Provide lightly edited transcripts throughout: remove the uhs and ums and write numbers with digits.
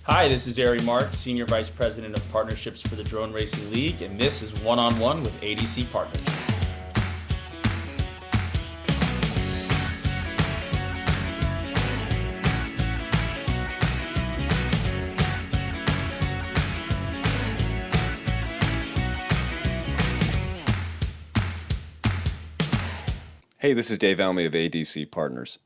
Hi, this is Ari Mark, Senior Vice President of Partnerships for the Drone Racing League, and this is One-on-One with ADC Partners. Hey, this is Dave Almy of ADC Partners.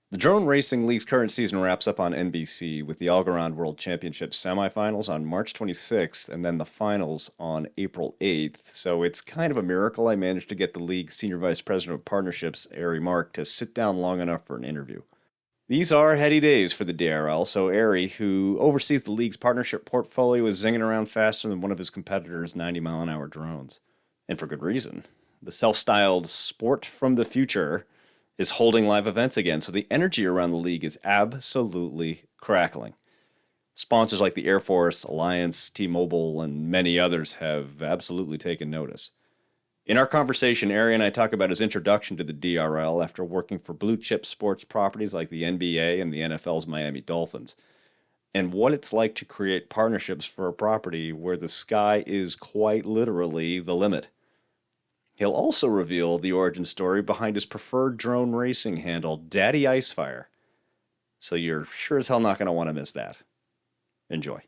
The Drone Racing League's current season wraps up on NBC with the Algorand World Championship semifinals on March 26th and then the finals on April 8th. So it's kind of a miracle I managed to get the league's Senior Vice President of Partnerships, Ari Mark, to sit down long enough for an interview. These are heady days for the DRL, so Ari, who oversees the league's partnership portfolio, is zinging around faster than one of his competitors' 90-mile-an-hour drones. And for good reason. The self-styled sport from the future is holding live events again, so the energy around the league is absolutely crackling. Sponsors like the Air Force, Alliance, T-Mobile, and many others have absolutely taken notice. In our conversation, Ari and I talk about his introduction to the DRL after working for blue-chip sports properties like the NBA and the NFL's Miami Dolphins, and what it's like to create partnerships for a property where the sky is quite literally the limit. He'll also reveal the origin story behind his preferred drone racing handle, DaddyIceFire. So you're sure as hell not going to want to miss that. Enjoy.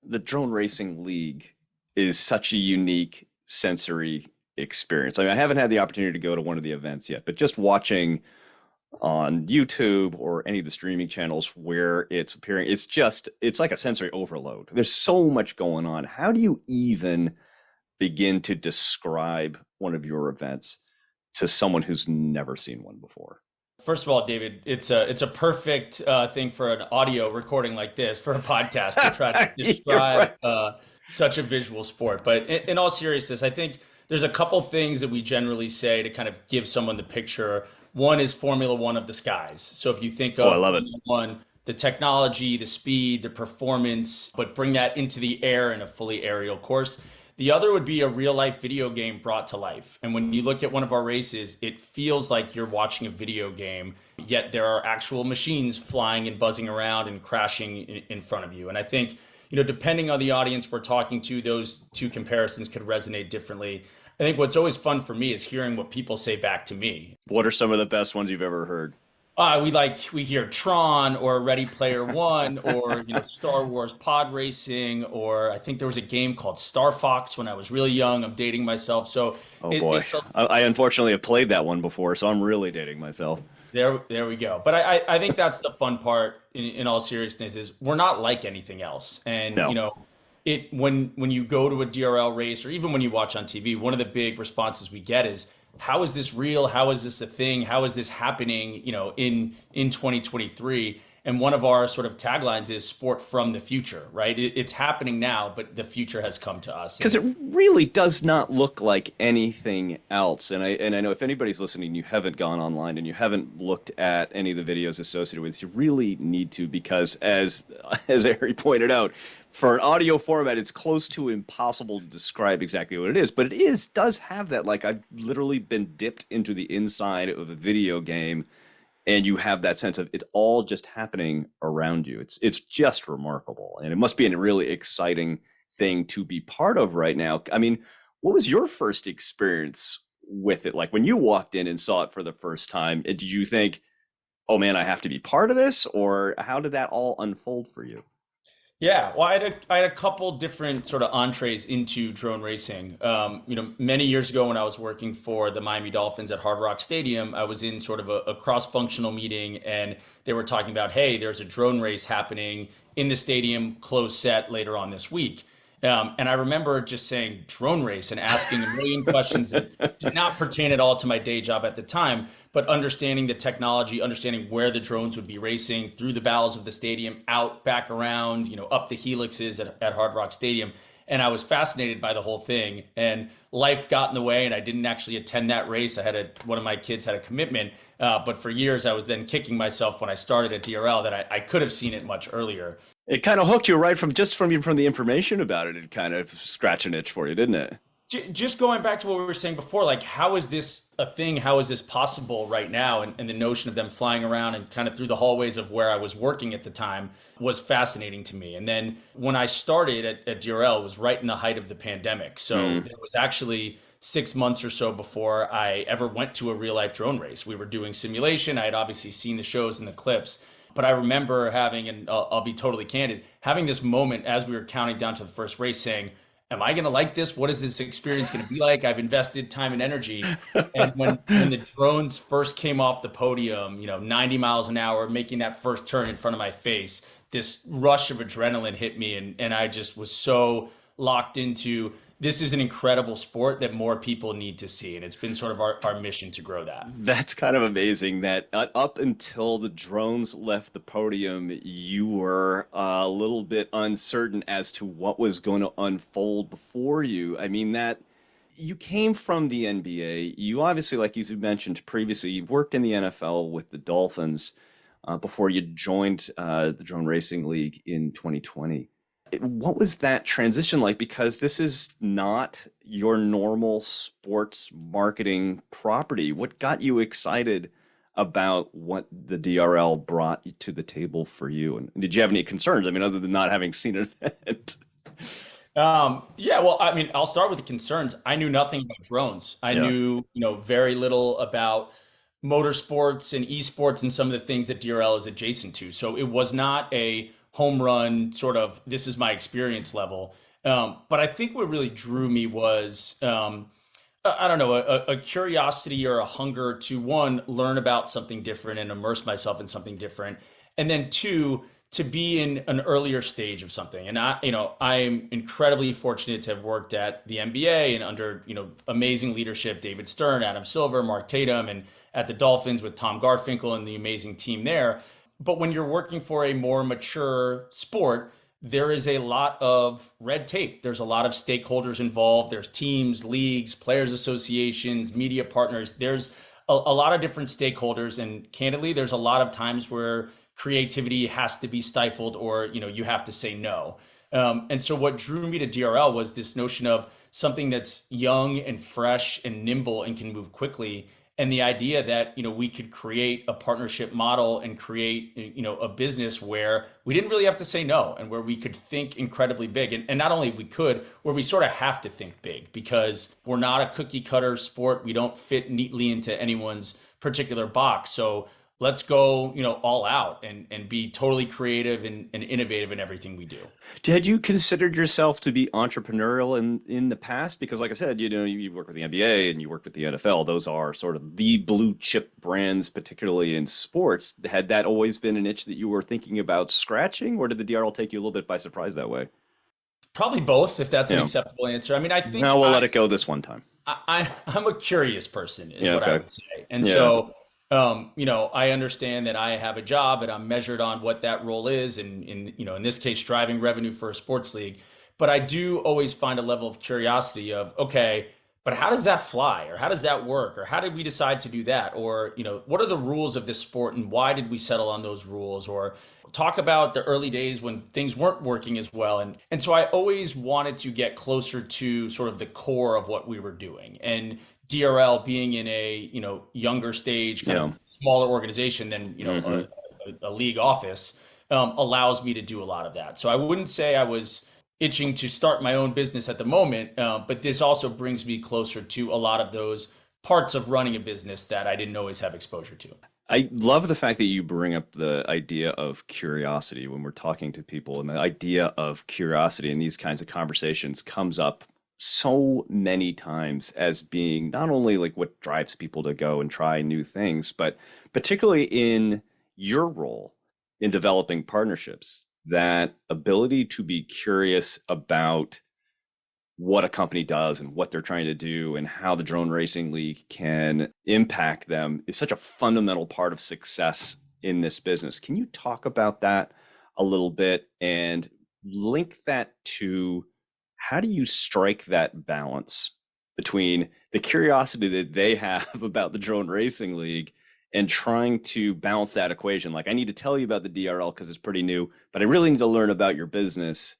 The Drone Racing League is such a unique sensory experience. I mean, I haven't had the opportunity to go to one of the events yet, but just watching on YouTube or any of the streaming channels where it's appearing, it's like a sensory overload. There's so much going on. How do you even begin to describe one of your events to someone who's never seen one before? First of all, David, it's a perfect thing for an audio recording like this, for a podcast, to try to describe such a visual sport. But in all seriousness, I think there's a couple things that we generally say to kind of give someone the picture. One is Formula One of the skies. So if you think of Formula One, the technology, the speed, the performance, but bring that into the air in a fully aerial course. The other would be a real life video game brought to life. And when you look at one of our races, it feels like you're watching a video game, yet there are actual machines flying and buzzing around and crashing in front of you. And I think, depending on the audience we're talking to, those two comparisons could resonate differently. I think what's always fun for me is hearing what people say back to me. What are some of the best ones you've ever heard? We hear Tron or Ready Player One or Star Wars pod racing, or I think there was a game called Star Fox when I was really young. I'm dating myself, so I unfortunately have played that one before, so I'm really dating myself. There we go. But I think that's the fun part. In all seriousness, is we're not like anything else, and no. When you go to a DRL race or even when you watch on TV, one of the big responses we get is, how is this real? How is this a thing? How is this happening, in 2023? And one of our sort of taglines is sport from the future, right? It's happening now, but the future has come to us. Because it really does not look like anything else. And I know if anybody's listening, you haven't gone online and you haven't looked at any of the videos associated with it, you really need to, because as Ari pointed out, for an audio format, it's close to impossible to describe exactly what it is, but does have that, like, I've literally been dipped into the inside of a video game, and you have that sense of it's all just happening around you. It's just remarkable, and it must be a really exciting thing to be part of right now. I mean, what was your first experience with it? Like when you walked in and saw it for the first time, did you think, oh man, I have to be part of this? Or how did that all unfold for you? Yeah, well, I had a couple different sort of entrees into drone racing. Many years ago when I was working for the Miami Dolphins at Hard Rock Stadium, I was in sort of a cross-functional meeting, and they were talking about, hey, there's a drone race happening in the stadium, closed set later on this week. And I remember just saying drone race and asking a million questions that did not pertain at all to my day job at the time, but understanding the technology, understanding where the drones would be racing through the bowels of the stadium, out, back around, up the helixes at Hard Rock Stadium. And I was fascinated by the whole thing, and life got in the way, and I didn't actually attend that race. One of my kids had a commitment, but for years I was then kicking myself when I started at DRL that I could have seen it much earlier. It kind of hooked you right from the information about it. It kind of scratched an itch for you, didn't it? Just going back to what we were saying before, like, how is this a thing? How is this possible right now? And the notion of them flying around and kind of through the hallways of where I was working at the time was fascinating to me. And then when I started at DRL, it was right in the height of the pandemic. So there was actually 6 months or so before I ever went to a real life drone race. We were doing simulation. I had obviously seen the shows and the clips. But I remember having, and I'll be totally candid, having this moment as we were counting down to the first race saying, am I going to like this? What is this experience going to be like? I've invested time and energy. And when the drones first came off the podium, 90 miles an hour, making that first turn in front of my face, this rush of adrenaline hit me. And I just was so locked into, this is an incredible sport that more people need to see. And it's been sort of our mission to grow that. That's kind of amazing that up until the drones left the podium, you were a little bit uncertain as to what was going to unfold before you. I mean, that you came from the NBA. You obviously, like you mentioned previously, you've worked in the NFL with the Dolphins before you joined the Drone Racing League in 2020. What was that transition like? Because this is not your normal sports marketing property. What got you excited about what the DRL brought to the table for you? And did you have any concerns? I mean, other than not having seen an event? Yeah, well, I mean, I'll start with the concerns. I knew nothing about drones. I knew, very little about motorsports and esports and some of the things that DRL is adjacent to. So it was not a home run sort of, this is my experience level. But I think what really drew me was, I don't know, a curiosity or a hunger to, one, learn about something different and immerse myself in something different. And then two, to be in an earlier stage of something. And I'm incredibly fortunate to have worked at the NBA and under, amazing leadership, David Stern, Adam Silver, Mark Tatum, and at the Dolphins with Tom Garfinkel and the amazing team there. But when you're working for a more mature sport, there is a lot of red tape. There's a lot of stakeholders involved. There's teams, leagues, players associations, media partners. There's a lot of different stakeholders. And candidly, there's a lot of times where creativity has to be stifled or, you have to say no. And so what drew me to DRL was this notion of something that's young and fresh and nimble and can move quickly. And the idea that, we could create a partnership model and create, a business where we didn't really have to say no and where we could think incredibly big. And not only we could, where we sort of have to think big because we're not a cookie cutter sport. We don't fit neatly into anyone's particular box. So let's go, all out and be totally creative and innovative in everything we do. Had you considered yourself to be entrepreneurial in the past? Because like I said, you work with the NBA and you work with the NFL. Those are sort of the blue chip brands, particularly in sports. Had that always been an itch that you were thinking about scratching, or did the DRL take you a little bit by surprise that way? Probably both, if that's an acceptable answer. I mean, I think... No, we'll let it go this one time. I'm a curious person is what I would say. And so... I understand that I have a job and I'm measured on what that role is, and in this case, driving revenue for a sports league. But I do always find a level of curiosity of, okay, but how does that fly, or how does that work, or how did we decide to do that, or what are the rules of this sport and why did we settle on those rules, or talk about the early days when things weren't working as well. And so I always wanted to get closer to sort of the core of what we were doing. And DRL being in a younger stage, kind of smaller organization than a league office, allows me to do a lot of that. So I wouldn't say I was itching to start my own business at the moment, but this also brings me closer to a lot of those parts of running a business that I didn't always have exposure to. I love the fact that you bring up the idea of curiosity when we're talking to people, and the idea of curiosity in these kinds of conversations comes up so many times as being not only like what drives people to go and try new things, but particularly in your role in developing partnerships, that ability to be curious about what a company does and what they're trying to do and how the Drone Racing League can impact them is such a fundamental part of success in this business. Can you talk about that a little bit and link that to how do you strike that balance between the curiosity that they have about the Drone Racing League and trying to balance that equation? Like, I need to tell you about the DRL because it's pretty new, but I really need to learn about your business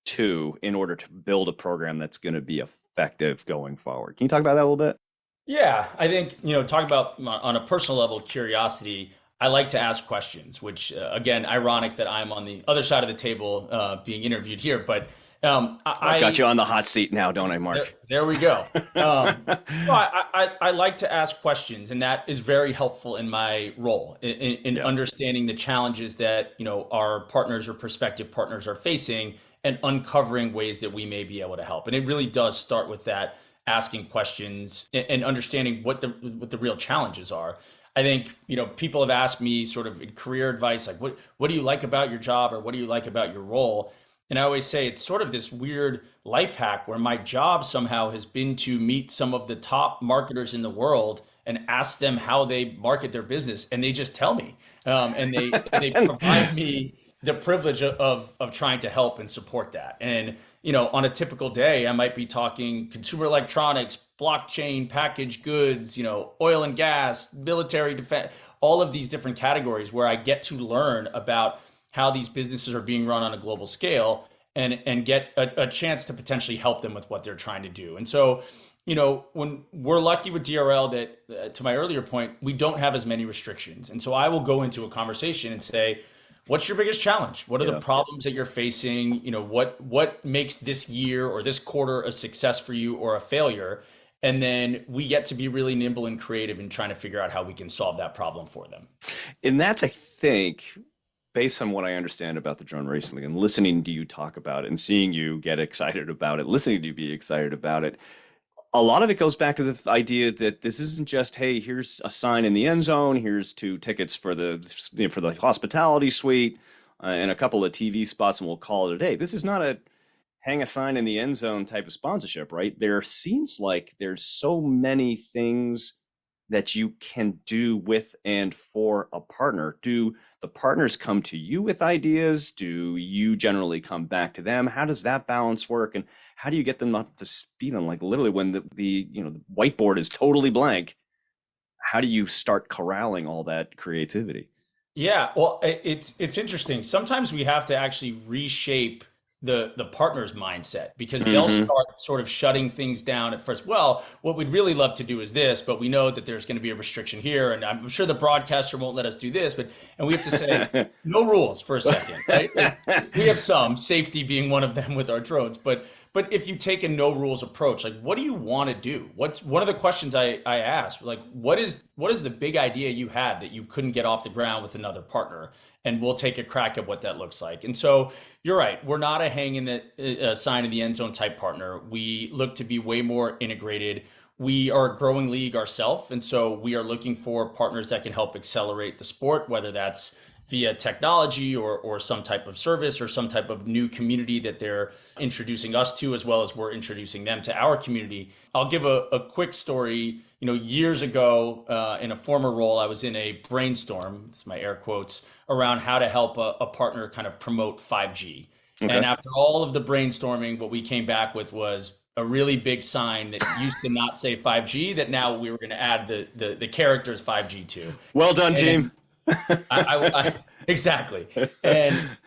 too in order to build a program that's going to be a effective going forward. Can you talk about that a little bit? Yeah, I think, talk about on a personal level, curiosity. I like to ask questions, which, again, ironic that I'm on the other side of the table being interviewed here. But I've got you on the hot seat now, don't I, Mark? there we go. No, I like to ask questions, and that is very helpful in my role in Yeah. understanding the challenges that, our partners or prospective partners are facing and uncovering ways that we may be able to help. And it really does start with that asking questions and understanding what the real challenges are. I think, people have asked me sort of in career advice, like what do you like about your job or what do you like about your role? And I always say it's sort of this weird life hack where my job somehow has been to meet some of the top marketers in the world and ask them how they market their business, and they just tell me, and they provide me the privilege of trying to help and support that. And on a typical day, I might be talking consumer electronics, blockchain, packaged goods, oil and gas, military defense, all of these different categories where I get to learn about how these businesses are being run on a global scale and get a chance to potentially help them with what they're trying to do. And so, when we're lucky with DRL that, to my earlier point, we don't have as many restrictions. And so I will go into a conversation and say, what's your biggest challenge? What are the problems that you're facing? What makes this year or this quarter a success for you or a failure? And then we get to be really nimble and creative in trying to figure out how we can solve that problem for them. And that's, I think, based on what I understand about the drone racing league and listening to you talk about it and seeing you get excited about it, listening to you be excited about it, a lot of it goes back to the idea that this isn't just, hey, here's a sign in the end zone, here's 2 tickets for the hospitality suite, and a couple of TV spots, and we'll call it a day. This is not a hang a sign in the end zone type of sponsorship, right? There seems like there's so many things that you can do with and for a partner. Do the partners come to you with ideas? Do you generally come back to them? How does that balance work? And how do you get them up to speed on, like, literally when the whiteboard is totally blank? How do you start corralling all that creativity? Yeah, well, it's interesting. Sometimes we have to actually reshape the partner's mindset because they'll start sort of shutting things down at first. Well, what we'd really love to do is this, but we know that there's going to be a restriction here, and I'm sure the broadcaster won't let us do this. And we have to say no rules for a second, right? We have some, safety being one of them with our drones, but if you take a no rules approach, like, what do you want to do? What's one of the questions I asked, like, what is the big idea you had that you couldn't get off the ground with another partner? And we'll take a crack at what that looks like. And so you're right. We're not a hang in the sign in the end zone type partner. We look to be way more integrated. We are a growing league ourselves. And so we are looking for partners that can help accelerate the sport, whether that's via technology or some type of service or some type of new community that they're introducing us to, as well as we're introducing them to our community. I'll give a quick story. Years ago, in a former role, I was in a brainstorm, it's my air quotes, around how to help a partner kind of promote 5G. Okay. And after all of the brainstorming, what we came back with was a really big sign that used to not say 5G, that now we were going to add the characters 5G to. Well done, team. Exactly. And,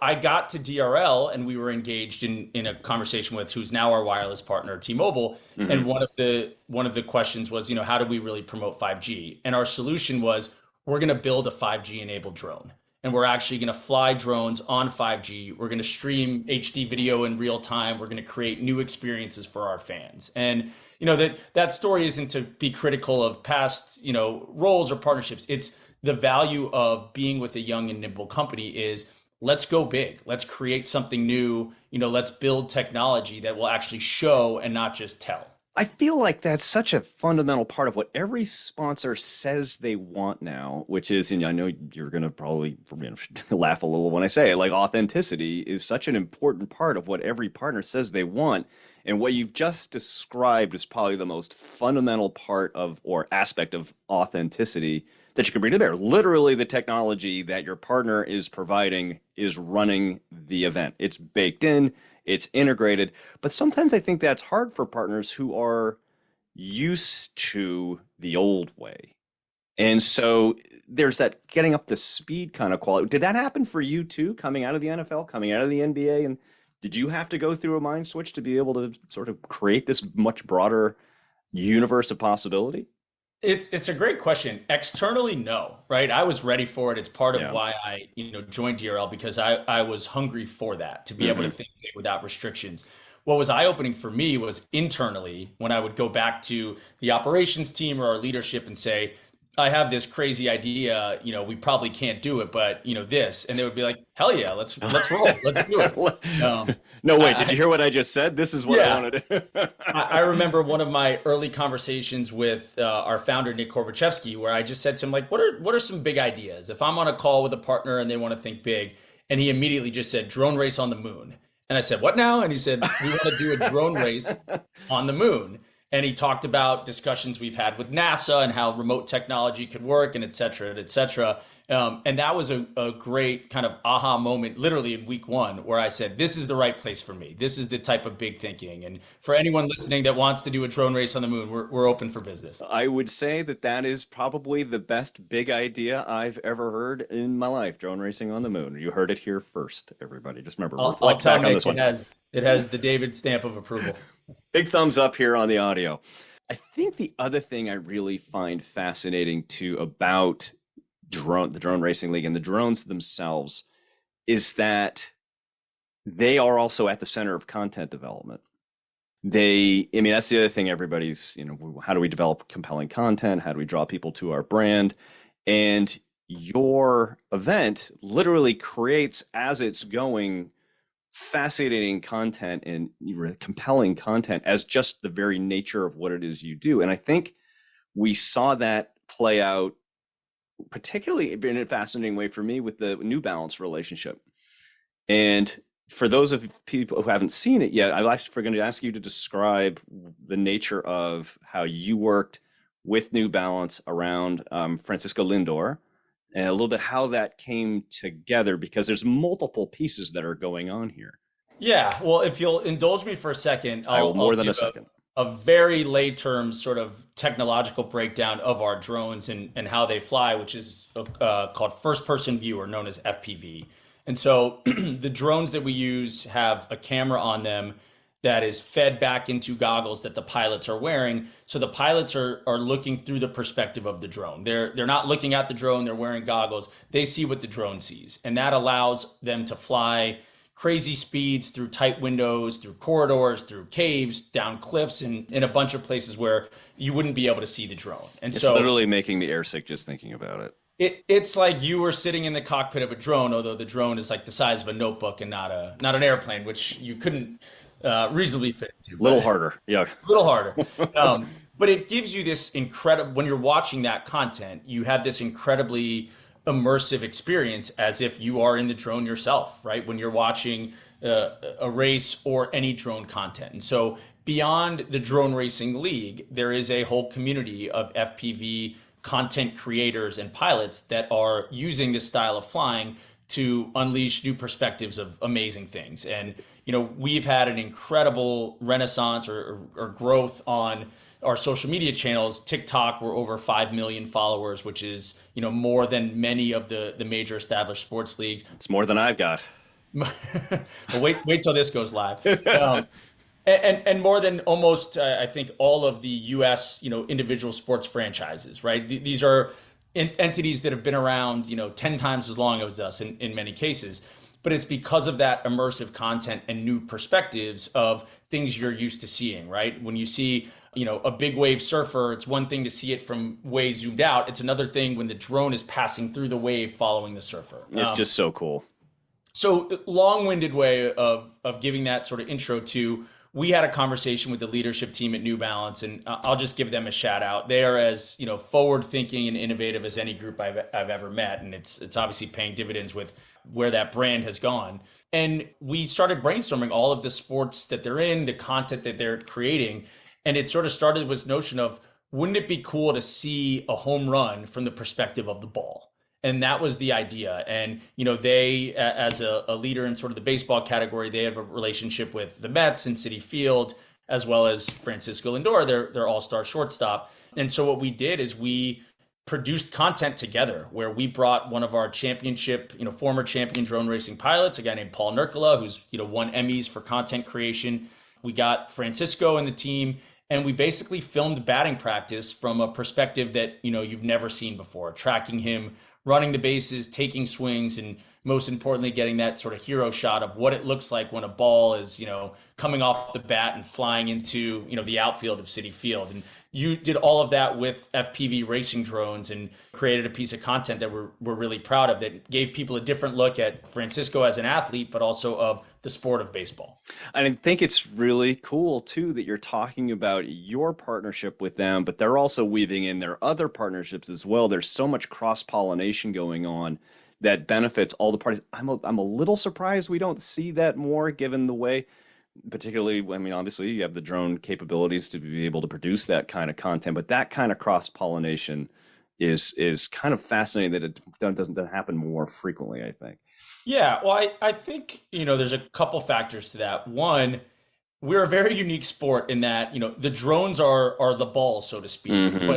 I got to DRL and we were engaged in a conversation with who's now our wireless partner, T-Mobile. Mm-hmm. And one of the questions was, how do we really promote 5G? And our solution was, we're going to build a 5G enabled drone. And we're actually going to fly drones on 5G. We're going to stream HD video in real time. We're going to create new experiences for our fans. And, that story isn't to be critical of past, roles or partnerships. It's the value of being with a young and nimble company is, let's go big. Let's create something new. Let's build technology that will actually show and not just tell. I feel like that's such a fundamental part of what every sponsor says they want now, which is, and I know you're going to probably laugh a little when I say it, like, authenticity is such an important part of what every partner says they want. And what you've just described is probably the most fundamental part of or aspect of authenticity that you can bring to bear. Literally, the technology that your partner is providing is running the event. It's baked in, it's integrated. But sometimes I think that's hard for partners who are used to the old way. And so there's that getting up to speed kind of quality. Did that happen for you too, coming out of the NFL, coming out of the NBA, and Did you have to go through a mind switch to be able to sort of create this much broader universe of possibility? It's a great question. Externally, no, right? I was ready for it. It's part of Yeah. why I, joined DRL because I was hungry for that, to be able to Hmm. think big without restrictions. What was eye-opening for me was internally when I would go back to the operations team or our leadership and say, I have this crazy idea, we probably can't do it, but this. And they would be like, hell yeah, let's roll. Let's do it. No, wait, did I, you hear what I just said? This is what I yeah. want to do. I remember one of my early conversations with our founder Nick Korbachevsky, where I just said to him, like, what are some big ideas? If I'm on a call with a partner and they want to think big, and he immediately just said drone race on the moon, and I said, what now? And he said, we want to do a drone race on the moon. And he talked about discussions we've had with NASA and how remote technology could work, and et cetera, et cetera. And that was a great kind of aha moment, literally in week one, where I said, this is the right place for me. This is the type of big thinking. And for anyone listening that wants to do a drone race on the moon, we're open for business. I would say that that is probably the best big idea I've ever heard in my life. Drone racing on the moon. You heard it here first, everybody. Just remember, I'll reflect tell back on Nick this one. it has the David stamp of approval. Big thumbs up here on the audio. I think the other thing I really find fascinating too about the drone racing league and the drones themselves is that they are also at the center of content development. I mean, that's the other thing everybody's, how do we develop compelling content? How do we draw people to our brand? And your event literally creates, as it's going, fascinating content and compelling content as just the very nature of what it is you do. And I think we saw that play out particularly in a fascinating way for me with the New Balance relationship. And for those of people who haven't seen it yet, I'm actually going to ask you to describe the nature of how you worked with New Balance around Francisco Lindor and a little bit how that came together, because there's multiple pieces that are going on here. Yeah, well, if you'll indulge me for a second, I will more I'll than give a second. a very lay term sort of technological breakdown of our drones and how they fly, which is called first person view, or known as FPV. And so the drones that we use have a camera on them that is fed back into goggles that the pilots are wearing. So the pilots are looking through the perspective of the drone. They're not looking at the drone, they're wearing goggles. They see what the drone sees. And that allows them to fly crazy speeds through tight windows, through corridors, through caves, down cliffs, and in a bunch of places where you wouldn't be able to see the drone. And It's so literally making me airsick just thinking about it. it's like you were sitting in the cockpit of a drone, although the drone is like the size of a notebook and not an airplane, which you couldn't reasonably fit into. A little harder. Yeah. A little harder. But it gives you this incredible, when you're watching that content, you have this incredibly immersive experience as if you are in the drone yourself, right? When you're watching a race or any drone content. And so beyond the drone racing league, there is a whole community of FPV content creators and pilots that are using this style of flying to unleash new perspectives of amazing things. And, we've had an incredible renaissance or growth on our social media channels. TikTok, we're over 5 million followers, which is, more than many of the major established sports leagues. It's more than I've got. Well, wait till this goes live. And more than almost, I think, all of the U.S. Individual sports franchises, right? These are entities that have been around 10 times as long as us in many cases. But it's because of that immersive content and new perspectives of things you're used to seeing, right? When you see a big wave surfer, it's one thing to see it from way zoomed out. It's another thing when the drone is passing through the wave following the surfer. It's just so cool. So long-winded way of giving that sort of intro to, we had a conversation with the leadership team at New Balance, and I'll just give them a shout out. They are as forward-thinking and innovative as any group I've ever met, and it's obviously paying dividends with where that brand has gone. And we started brainstorming all of the sports that they're in, the content that they're creating, and it sort of started with this notion of, wouldn't it be cool to see a home run from the perspective of the ball? And that was the idea. And, they, as a leader in sort of the baseball category, they have a relationship with the Mets and Citi Field, as well as Francisco Lindor, their all-star shortstop. And so what we did is we produced content together where we brought one of our championship, former champion drone racing pilots, a guy named Paul Nurkala, who's, won Emmys for content creation. We got Francisco and the team, and we basically filmed batting practice from a perspective that, you've never seen before, tracking him running the bases, taking swings, and most importantly, getting that sort of hero shot of what it looks like when a ball is, coming off the bat and flying into, the outfield of Citi Field. And you did all of that with FPV racing drones and created a piece of content that we're really proud of, that gave people a different look at Francisco as an athlete, but also of the sport of baseball. And I think it's really cool too that you're talking about your partnership with them, but they're also weaving in their other partnerships as well. There's so much cross-pollination going on that benefits all the parties. I'm a little surprised we don't see that more, given the way, particularly, I mean, obviously you have the drone capabilities to be able to produce that kind of content, but that kind of cross-pollination is kind of fascinating that it doesn't happen more frequently, I think. Yeah, well, I think, there's a couple factors to that. One, we're a very unique sport in that, the drones are the ball, so to speak, Mm-hmm.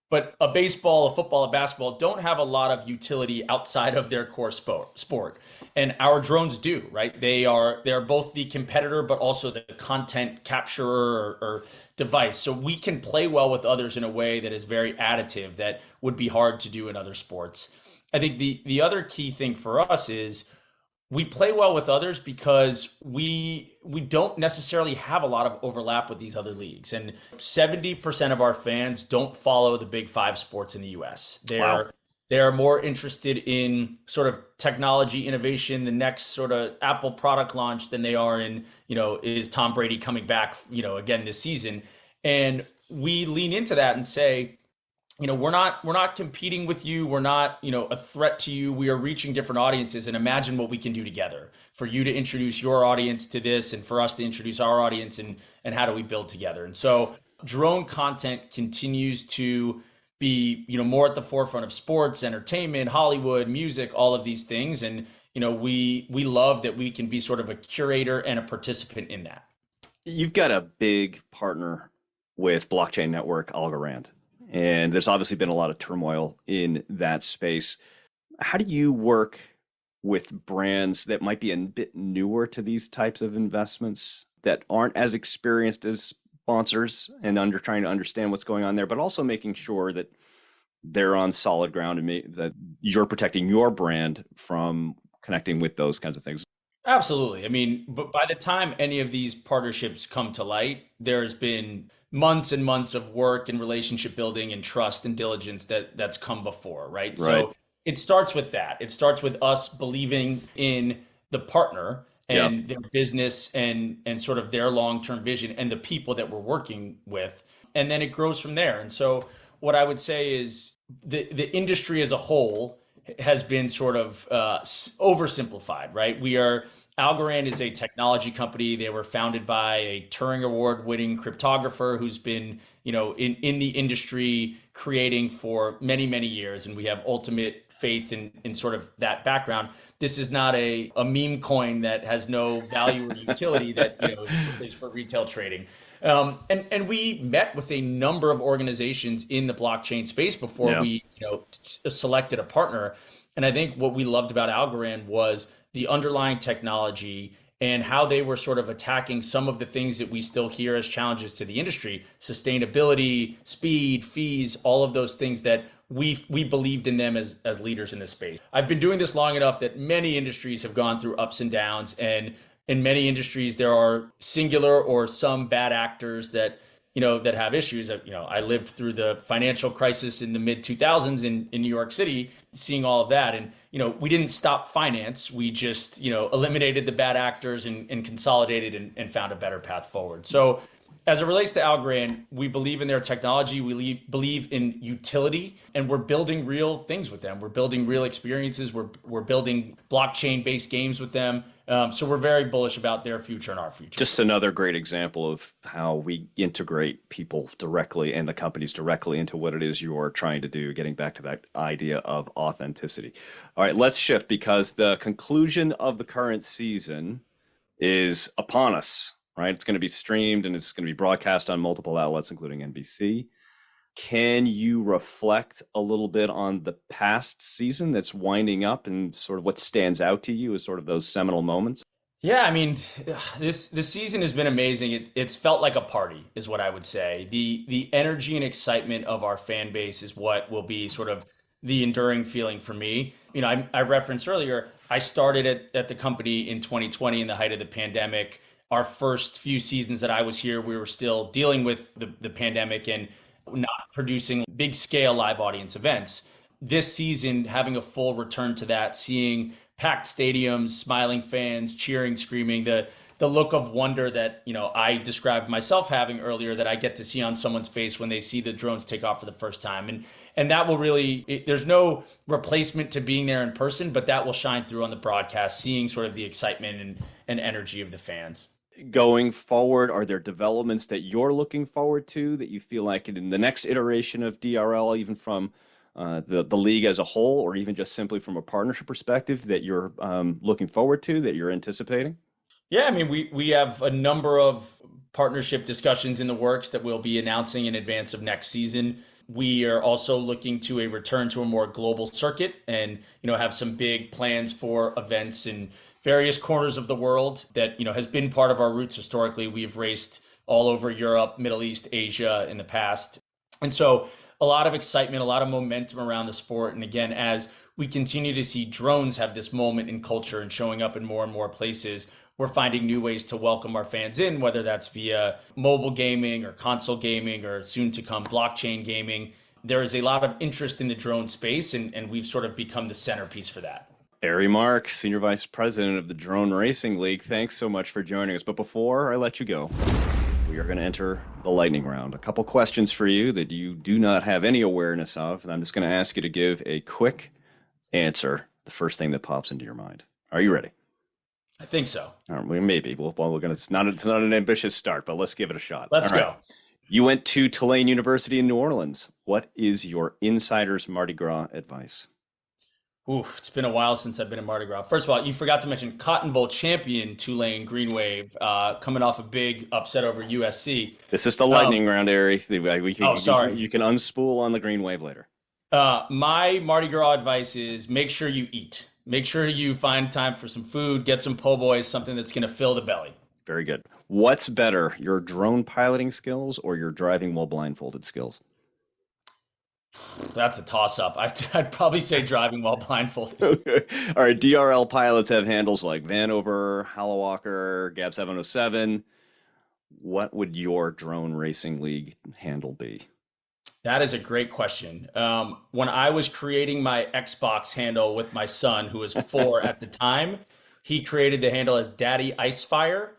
but a baseball, a football, a basketball don't have a lot of utility outside of their core sport. And our drones do, right? They're both the competitor, but also the content capturer or device. So we can play well with others in a way that is very additive that would be hard to do in other sports. I think the other key thing for us is we play well with others because we don't necessarily have a lot of overlap with these other leagues. And 70% of our fans don't follow the big five sports in the US. They're more interested in sort of technology innovation, the next sort of Apple product launch, than they are in, is Tom Brady coming back, again this season. And we lean into that and say, we're not competing with you. We're not, a threat to you. We are reaching different audiences, and imagine what we can do together for you to introduce your audience to this and for us to introduce our audience, and how do we build together? And so drone content continues to be, more at the forefront of sports, entertainment, Hollywood, music, all of these things. And, we love that we can be sort of a curator and a participant in that. You've got a big partner with blockchain network Algorand. And there's obviously been a lot of turmoil in that space. How do you work with brands that might be a bit newer to these types of investments, that aren't as experienced as sponsors, and trying to understand what's going on there, but also making sure that they're on solid ground and that you're protecting your brand from connecting with those kinds of things? Absolutely. I mean, but by the time any of these partnerships come to light, there's been months and months of work and relationship building and trust and diligence that's come before, right? So it starts with that. It starts with us believing in the partner and their business and sort of their long-term vision and the people that we're working with. And then it grows from there. And so what I would say is the industry as a whole has been sort of oversimplified, right? Algorand is a technology company. They were founded by a Turing Award winning cryptographer who's been, in the industry creating for many, many years. And we have ultimate faith in sort of that background. This is not a meme coin that has no value or utility that, is for retail trading. And we met with a number of organizations in the blockchain space before we, selected a partner. And I think what we loved about Algorand was the underlying technology and how they were sort of attacking some of the things that we still hear as challenges to the industry: sustainability, speed, fees, all of those things that we believed in them as leaders in this space. I've been doing this long enough that many industries have gone through ups and downs, and in many industries there are singular or some bad actors that that have issues. I lived through the financial crisis in the mid 2000s in New York City, seeing all of that. And, we didn't stop finance. We just, eliminated the bad actors and consolidated and found a better path forward. So as it relates to Algorand, we believe in their technology. We believe in utility, and we're building real things with them. We're building real experiences. We're building blockchain-based games with them. So we're very bullish about their future and our future. Just another great example of how we integrate people directly and the companies directly into what it is you are trying to do, getting back to that idea of authenticity. All right, let's shift, because the conclusion of the current season is upon us. Right, it's going to be streamed and it's going to be broadcast on multiple outlets, including NBC. Can you reflect a little bit on the past season that's winding up and sort of what stands out to you as sort of those seminal moments? Yeah, I mean, this season has been amazing. It's felt like a party, is what I would say. The energy and excitement of our fan base is what will be sort of the enduring feeling for me. I referenced earlier, I started at the company in 2020 in the height of the pandemic. Our first few seasons that I was here, we were still dealing with the pandemic and not producing big scale live audience events. This season, having a full return to that, seeing packed stadiums, smiling fans, cheering, screaming, the look of wonder that I described myself having earlier, that I get to see on someone's face when they see the drones take off for the first time, and that will really, there's no replacement to being there in person, but that will shine through on the broadcast, seeing sort of the excitement and energy of the fans. Going forward, are there developments that you're looking forward to that you feel like in the next iteration of DRL, even from the league as a whole, or even just simply from a partnership perspective, that you're looking forward to, that you're anticipating? Yeah, I mean, we have a number of partnership discussions in the works that we'll be announcing in advance of next season. We are also looking to a return to a more global circuit and, have some big plans for events in various corners of the world that, has been part of our roots historically. We've raced all over Europe, Middle East, Asia in the past. And so a lot of excitement, a lot of momentum around the sport. And again, as we continue to see drones have this moment in culture and showing up in more and more places, we're finding new ways to welcome our fans in, whether that's via mobile gaming or console gaming or soon to come blockchain gaming. There is a lot of interest in the drone space, and we've sort of become the centerpiece for that. Ari Mark, Senior Vice President of the Drone Racing League, thanks so much for joining us. But before I let you go, we are going to enter the lightning round. A couple questions for you that you do not have any awareness of, and I'm just going to ask you to give a quick answer, the first thing that pops into your mind. Are you ready? I think so. All right, maybe. We're going to. It's not an ambitious start, but let's give it a shot. Let's go. You went to Tulane University in New Orleans. What is your insider's Mardi Gras advice? Ooh, it's been a while since I've been in Mardi Gras. First of all, you forgot to mention Cotton Bowl champion Tulane Green Wave, coming off a big upset over USC. This is the lightning round, Ari. Sorry. You can unspool on the Green Wave later. My Mardi Gras advice is make sure you eat. Make sure you find time for some food, get some po' boys, something that's going to fill the belly. Very good. What's better, your drone piloting skills or your driving while blindfolded skills? That's a toss-up. I'd probably say driving while blindfolded. Okay. All right, DRL pilots have handles like Vanover, Hallowalker, Gab 707. What would your drone racing league handle be? That is a great question. When I was creating my Xbox handle with my son, who was 4 at the time, he created the handle as DaddyIceFire.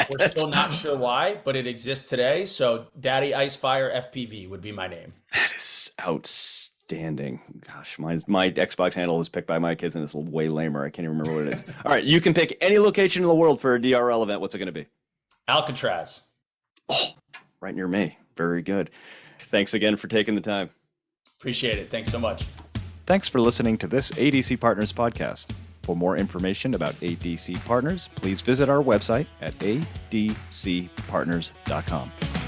We're still not sure why, but it exists today. So DaddyIceFire FPV would be my name. That is outstanding. Gosh, my Xbox handle was picked by my kids, and it's way lamer. I can't even remember what it is. All right, you can pick any location in the world for a DRL event. What's it going to be? Alcatraz. Oh, right near me. Very good. Thanks again for taking the time. Appreciate it. Thanks so much. Thanks for listening to this ADC Partners podcast. For more information about ADC Partners, please visit our website at adcpartners.com.